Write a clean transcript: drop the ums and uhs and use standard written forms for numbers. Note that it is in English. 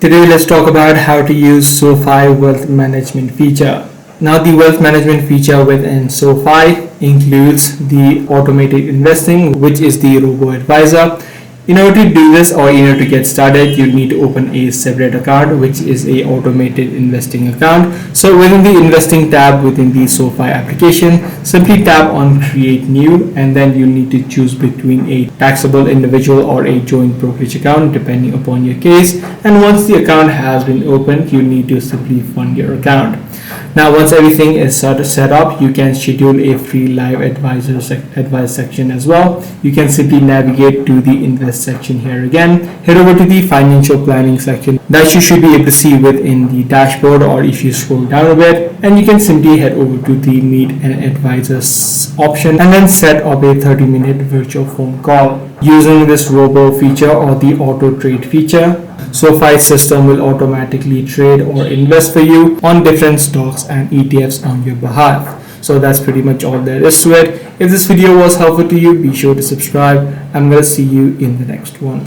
Today let's talk about how to use SoFi wealth management feature. Now the wealth management feature within SoFi includes the automated investing, which is the robo-advisor. In order to do this, or in order to get started, you need to open a separate account, which is a automated investing account. So within the investing tab within the SoFi application, simply tap on create new, and then you need to choose between a taxable individual or a joint brokerage account depending upon your case. And once the account has been opened, you need to simply fund your account. Now once everything is set up, you can schedule a free live advice section as well. You can simply navigate to the invest section here again, head over to the financial planning section that you should be able to see within the dashboard, or if you scroll down a bit, and you can simply head over to the meet an advisor option and then set up a 30-minute virtual phone call. Using this robo feature or the auto trade feature, SoFi system will automatically trade or invest for you on different stocks and ETFs on your behalf. So that's pretty much all there is to it. If this video was helpful to you, be sure to subscribe. I'm going to see you in the next one.